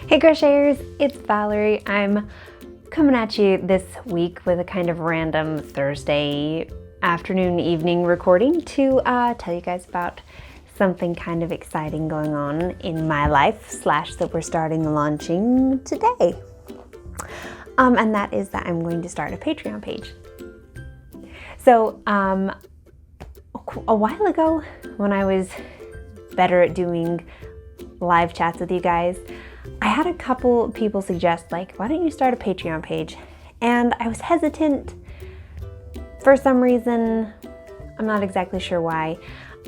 Hey crocheters, it's Valerie. I'm coming at you this week with a kind of random Thursday afternoon, evening recording to tell you guys about something kind of exciting going on in my life / that we're launching today. And that is that I'm going to start a Patreon page. So a while ago, when I was better at doing live chats with you guys, I had a couple people suggest, like, why don't you start a Patreon page? And I was hesitant for some reason. I'm not exactly sure why,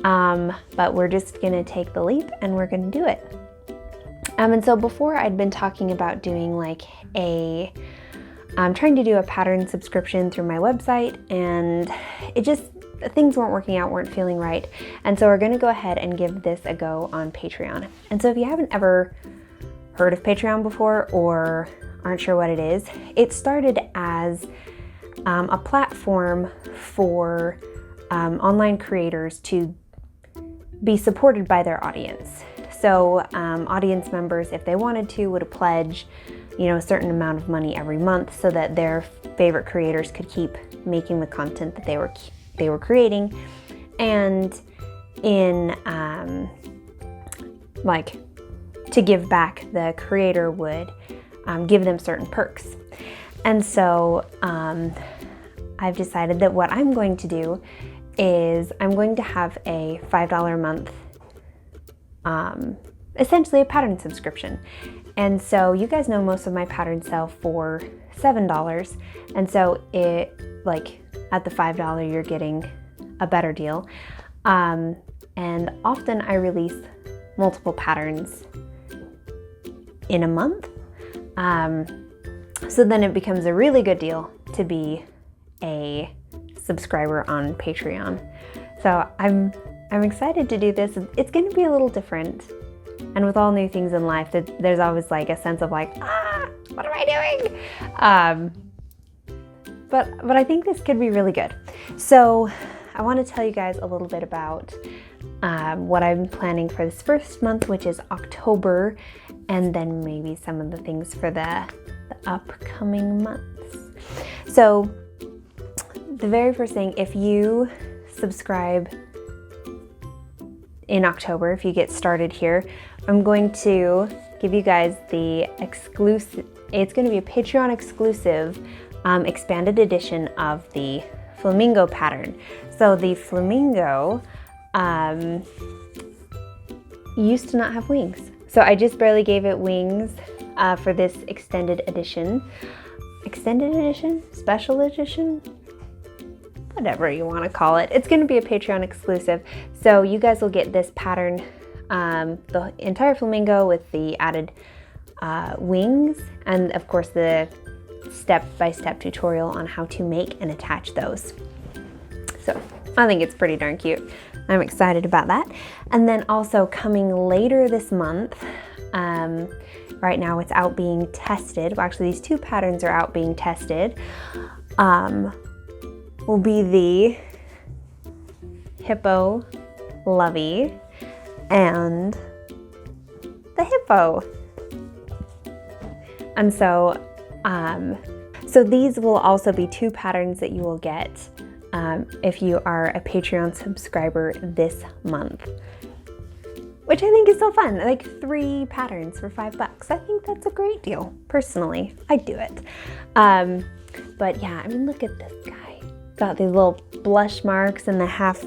but we're just gonna take the leap and we're gonna do it. And so before, I'd been talking about doing like trying to do a pattern subscription through my website, and things weren't working out, weren't feeling right. And so we're gonna go ahead and give this a go on Patreon. And so if you haven't ever heard of Patreon before or aren't sure what it is, it started as a platform for online creators to be supported by their audience. So audience members, if they wanted to, would pledge, a certain amount of money every month so that their favorite creators could keep making the content that they were creating. And in to give back, the creator would give them certain perks. And so I've decided that what I'm going to do is I'm going to have a $5 a month, essentially a pattern subscription. And so you guys know most of my patterns sell for $7. And so at the $5, you're getting a better deal. And often I release multiple patterns in a month. So then it becomes a really good deal to be a subscriber on Patreon. So I'm excited to do this. It's going to be a little different. And with all new things in life, there's always like a sense of like, what am I doing? But I think this could be really good. So I want to tell you guys a little bit about what I'm planning for this first month, which is October, and then maybe some of the things for the upcoming months. So the very first thing, if you subscribe in October, if you get started here, I'm going to give you guys the exclusive, it's going to be a Patreon exclusive expanded edition of the flamingo pattern. So the flamingo used to not have wings. So I just barely gave it wings for this extended edition. Extended edition? Special edition? Whatever you want to call it. It's going to be a Patreon exclusive. So you guys will get this pattern, the entire flamingo with the added wings, and of course the step-by-step tutorial on how to make and attach those. So I think it's pretty darn cute. I'm excited about that. And then also coming later this month, right now it's out being tested. Well, actually, these two patterns are out being tested. Will be the hippo lovey and the hippo. And so these will also be two patterns that you will get if you are a Patreon subscriber this month, which I think is so fun. Like 3 patterns for $5. I think that's a great deal. Personally, I'd do it. But yeah, I mean, look at this guy. Got these little blush marks and the half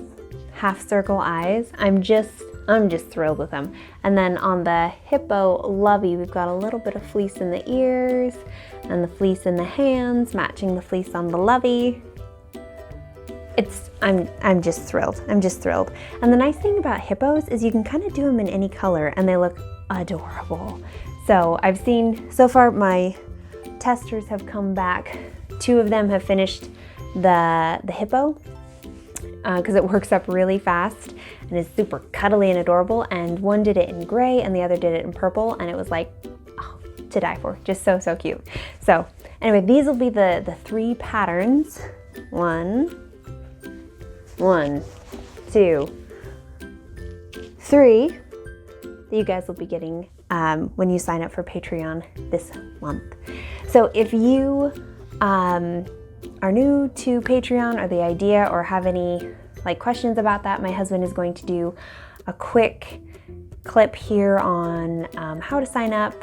circle eyes. I'm just thrilled with them. And then on the hippo lovey, we've got a little bit of fleece in the ears and the fleece in the hands, matching the fleece on the lovey. I'm just thrilled. I'm just thrilled. And the nice thing about hippos is you can kind of do them in any color and they look adorable. So I've seen, so far my testers have come back. 2 of them have finished the hippo because it works up really fast and is super cuddly and adorable. And one did it in gray and the other did it in purple, and it was like, oh, to die for. Just so cute. So anyway, these will be the 3 patterns. 1, 2, 3 that you guys will be getting when you sign up for Patreon this month. So if you are new to Patreon or the idea or have any questions about that, my husband is going to do a quick clip here on how to sign up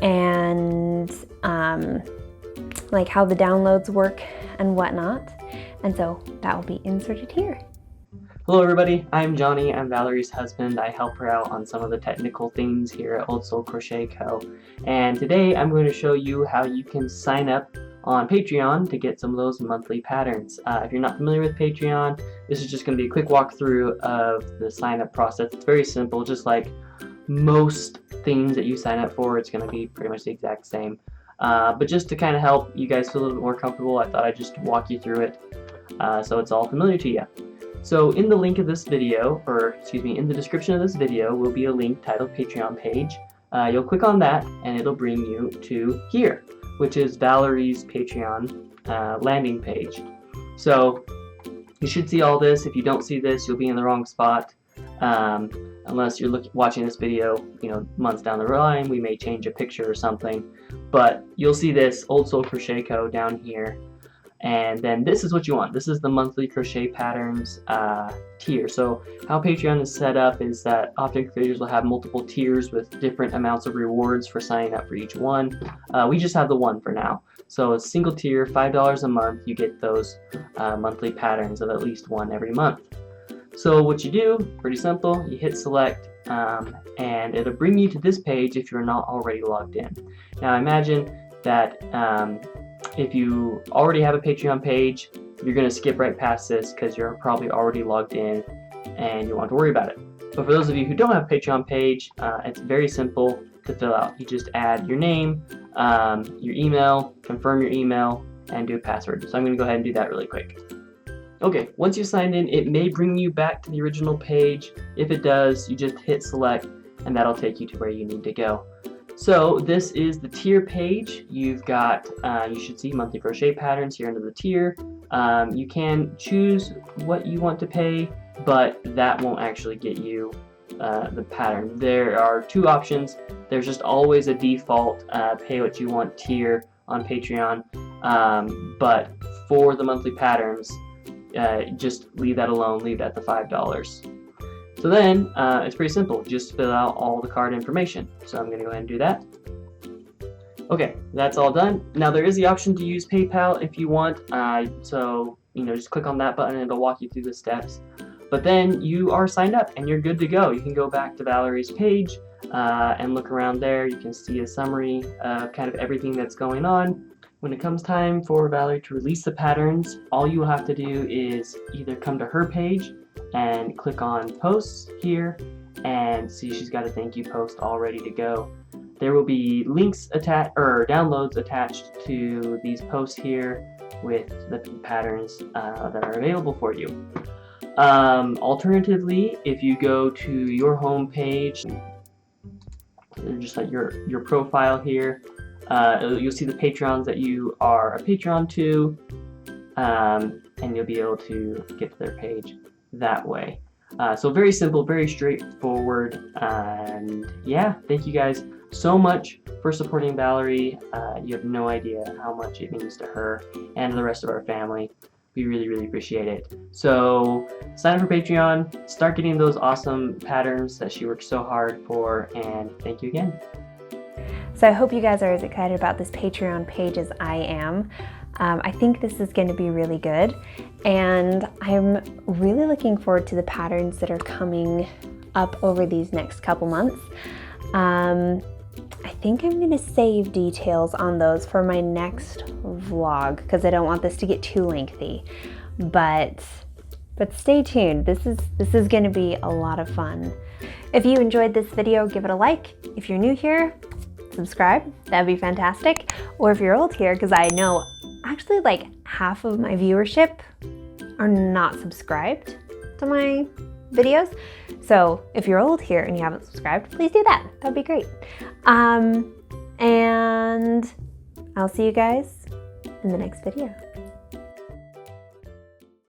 and how the downloads work and whatnot. And so that will be inserted here. Hello everybody, I'm Johnny. I'm Valerie's husband. I help her out on some of the technical things here at Old Soul Crochet Co. And today I'm going to show you how you can sign up on Patreon to get some of those monthly patterns. If you're not familiar with Patreon, this is just going to be a quick walkthrough of the sign up process. It's very simple, just like most things that you sign up for, it's going to be pretty much the exact same. But just to kind of help you guys feel a little bit more comfortable, I thought I'd just walk you through it so it's all familiar to you. So in the link of this video, or excuse me, in the description of this video will be a link titled Patreon page. You'll click on that and it'll bring you to here, which is Valerie's Patreon landing page. So you should see all this. If you don't see this, you'll be in the wrong spot. Unless you're watching this video, months down the line, we may change a picture or something. But you'll see this Old Soul Crochet Co. down here. And then this is what you want. This is the monthly crochet patterns tier. So how Patreon is set up is that often creators will have multiple tiers with different amounts of rewards for signing up for each one. We just have the one for now. So a single tier, $5 a month, you get those monthly patterns of at least one every month. So what you do, pretty simple, you hit select and it'll bring you to this page if you're not already logged in. Now imagine that if you already have a Patreon page, you're going to skip right past this because you're probably already logged in and you won't have to worry about it. But for those of you who don't have a Patreon page, it's very simple to fill out. You just add your name, your email, confirm your email, and do a password. So I'm going to go ahead and do that really quick. Okay, once you've signed in, it may bring you back to the original page. If it does, you just hit select and that'll take you to where you need to go. So this is the tier page. You've got, you should see monthly crochet patterns here under the tier. You can choose what you want to pay, but that won't actually get you the pattern. There are two options. There's just always a default pay what you want tier on Patreon, but for the monthly patterns, just leave that alone, leave that at the $5. So then, it's pretty simple, just fill out all the card information. So I'm going to go ahead and do that. Okay, that's all done. Now there is the option to use PayPal if you want, so just click on that button and it'll walk you through the steps. But then you are signed up and you're good to go. You can go back to Valerie's page and look around there. You can see a summary of kind of everything that's going on. When it comes time for Valerie to release the patterns, all you will have to do is either come to her page and click on posts here and see she's got a thank you post all ready to go. There will be links attached or downloads attached to these posts here with the patterns that are available for you. Alternatively, if you go to your home page, just like your profile here, you'll see the Patrons that you are a patron to, and you'll be able to get to their page that way. So very simple, very straightforward, and yeah, thank you guys so much for supporting Valerie. You have no idea how much it means to her and the rest of our family. We really, really appreciate it. So sign up for Patreon, start getting those awesome patterns that she worked so hard for, and thank you again. So I hope you guys are as excited about this Patreon page as I am. I think this is going to be really good, and I'm really looking forward to the patterns that are coming up over these next couple months. I think I'm going to save details on those for my next vlog because I don't want this to get too lengthy. But stay tuned. This is going to be a lot of fun. If you enjoyed this video, give it a like. If you're new here, subscribe. That'd be fantastic. Or if you're old here, because I know actually like half of my viewership are not subscribed to my videos. So if you're old here and you haven't subscribed, please do that. That'd be great. And I'll see you guys in the next video.